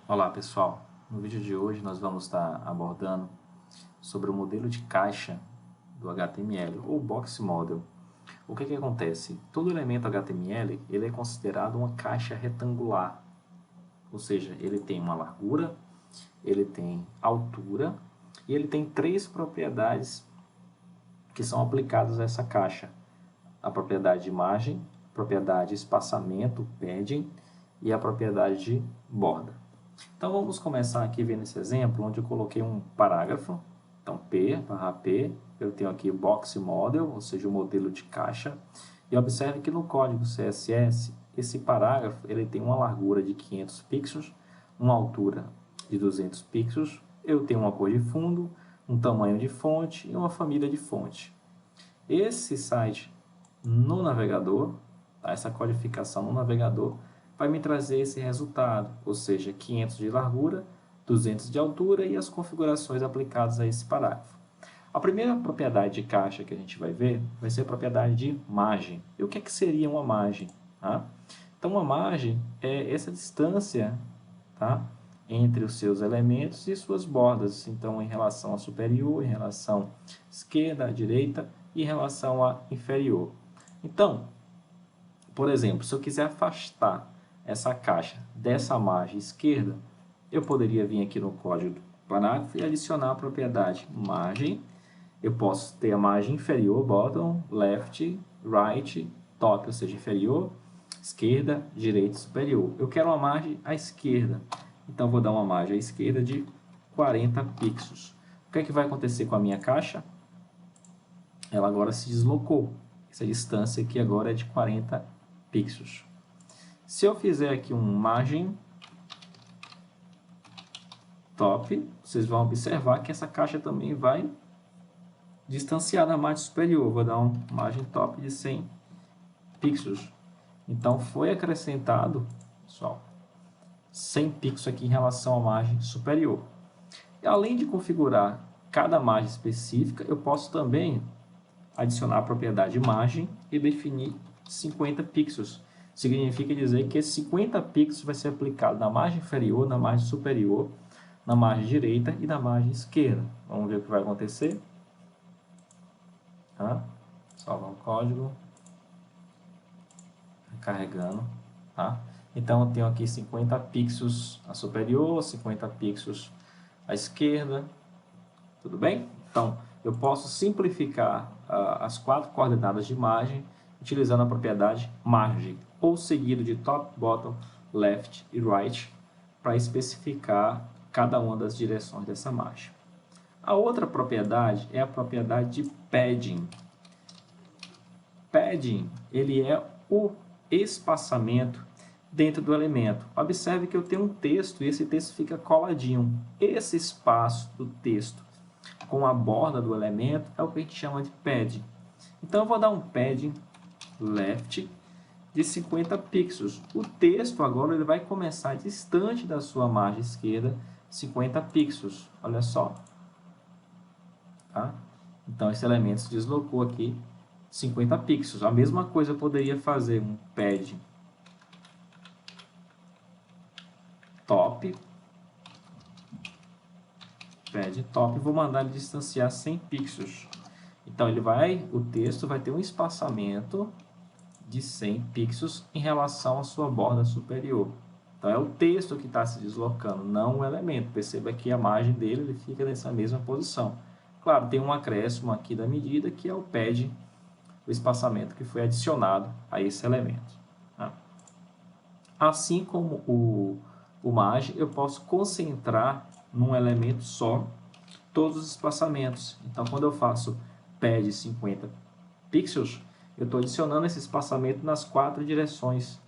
Olá pessoal, no vídeo de hoje nós vamos estar abordando sobre o modelo de caixa do HTML ou Box Model. O que acontece? Todo elemento HTML ele é considerado uma caixa retangular, ou seja, ele tem uma largura, ele tem altura e ele tem três propriedades que são aplicadas a essa caixa: a propriedade de margem, a propriedade de espaçamento, padding, e a propriedade de borda. Então vamos começar aqui vendo esse exemplo, onde eu coloquei um parágrafo. Então P, eu tenho aqui Box Model, ou seja, o modelo de caixa. E observe que no código CSS, esse parágrafo ele tem uma largura de 500 pixels, uma altura de 200 pixels, eu tenho uma cor de fundo, um tamanho de fonte e uma família de fonte. Esse site no navegador, tá? Essa codificação no navegador, vai me trazer esse resultado, ou seja, 500 de largura, 200 de altura e as configurações aplicadas a esse parágrafo. A primeira propriedade de caixa que a gente vai ver vai ser a propriedade de margem. E o que seria uma margem? Tá? Então, uma margem é essa distância, tá, entre os seus elementos e suas bordas. Então, em relação à superior, em relação à esquerda, à direita e em relação à inferior. Então, por exemplo, se eu quiser afastar essa caixa dessa margem esquerda, eu poderia vir aqui no código do parágrafo e adicionar a propriedade margem. Eu posso ter a margem inferior, bottom, left, right, top, ou seja, inferior, esquerda, direita e superior. Eu quero uma margem à esquerda, então vou dar uma margem à esquerda de 40 pixels. O que vai acontecer com a minha caixa? Ela agora se deslocou. Essa distância aqui agora é de 40 pixels. Se eu fizer aqui um margem top, vocês vão observar que essa caixa também vai distanciar da margem superior. Vou dar um margem top de 100 pixels. Então foi acrescentado, pessoal, 100 pixels aqui em relação à margem superior. E além de configurar cada margem específica, eu posso também adicionar a propriedade margem e definir 50 pixels. Significa dizer que esses 50 pixels vai ser aplicado na margem inferior, na margem superior, na margem direita e na margem esquerda. Vamos ver o que vai acontecer. Salvar o código. Carregando. Então eu tenho aqui 50 pixels à superior, 50 pixels à esquerda. Tudo bem? Então eu posso simplificar as quatro coordenadas de margem utilizando a propriedade margem, ou seguido de top, bottom, left e right, para especificar cada uma das direções dessa margem. A outra propriedade é a propriedade de padding. Padding, ele é o espaçamento dentro do elemento. Observe que eu tenho um texto e esse texto fica coladinho. Esse espaço do texto com a borda do elemento é o que a gente chama de padding. Então eu vou dar um padding left de 50 pixels. O texto agora ele vai começar distante da sua margem esquerda, 50 pixels. Olha só. Então esse elemento se deslocou aqui 50 pixels. A mesma coisa eu poderia fazer um padding top. Padding top, vou mandar ele distanciar 100 pixels. Então o texto vai ter um espaçamento de 100 pixels em relação à sua borda superior. Então é o texto que está se deslocando, não o elemento. Perceba que a margem dele ele fica nessa mesma posição. Claro, tem um acréscimo aqui da medida que é o padding, o espaçamento que foi adicionado a esse elemento. Assim como o margem, eu posso concentrar num elemento só todos os espaçamentos. Então quando eu faço pad 50 pixels, eu estou adicionando esse espaçamento nas quatro direções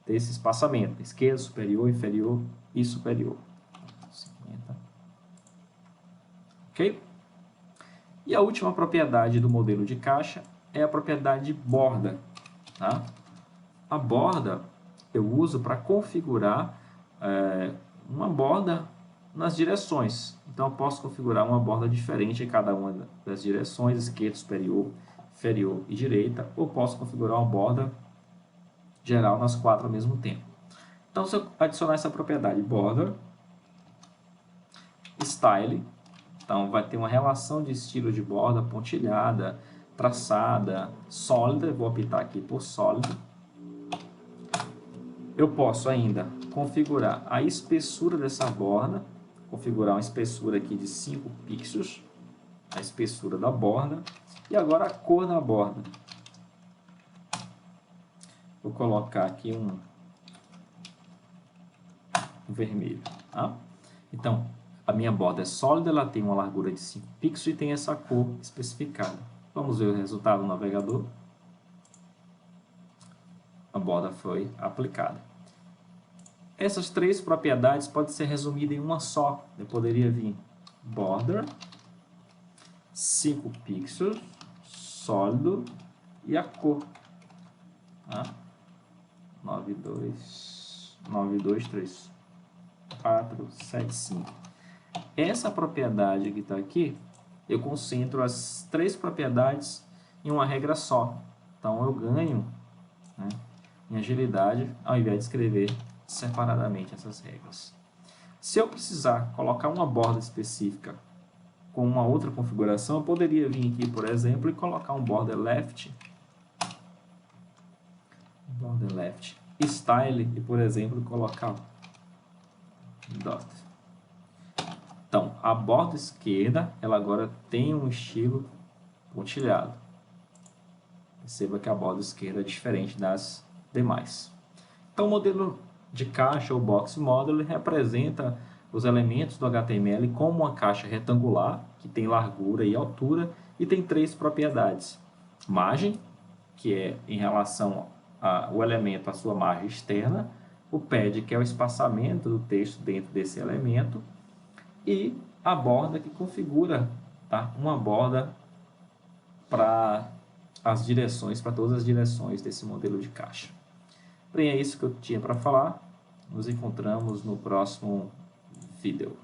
desse espaçamento: esquerda, superior, inferior e superior. 50. Ok? E a última propriedade do modelo de caixa é a propriedade de borda. A borda eu uso para configurar uma borda nas direções. Então eu posso configurar uma borda diferente em cada uma das direções: esquerda, superior, inferior e direita, ou posso configurar uma borda geral nas quatro ao mesmo tempo. Então, se eu adicionar essa propriedade border, style, então vai ter uma relação de estilo de borda pontilhada, traçada, sólida, eu vou optar aqui por sólido. Eu posso ainda configurar a espessura dessa borda, configurar uma espessura aqui de 5 pixels, a espessura da borda, e agora a cor da borda. Vou colocar aqui um vermelho. Tá? Então, a minha borda é sólida, ela tem uma largura de 5 pixels e tem essa cor especificada. Vamos ver o resultado no navegador. A borda foi aplicada. Essas três propriedades podem ser resumidas em uma só. Eu poderia vir border, 5 pixels, sólido e a cor. Tá? 92345. Essa propriedade que está aqui, eu concentro as três propriedades em uma regra só. Então, eu ganho, né, em agilidade, ao invés de escrever separadamente essas regras. Se eu precisar colocar uma borda específica com uma outra configuração, eu poderia vir aqui, por exemplo, e colocar um border left style e, por exemplo, colocar dot. Então, a borda esquerda, ela agora tem um estilo pontilhado. Perceba que a borda esquerda é diferente das demais. Então, o modelo de caixa ou box model representa os elementos do HTML como uma caixa retangular, que tem largura e altura, e tem três propriedades. Margem, que é em relação ao elemento à sua margem externa, o pad, que é o espaçamento do texto dentro desse elemento, e a borda, que configura, tá, uma borda para as direções, para todas as direções desse modelo de caixa. Bem, é isso que eu tinha para falar. Nos encontramos no próximo vídeo.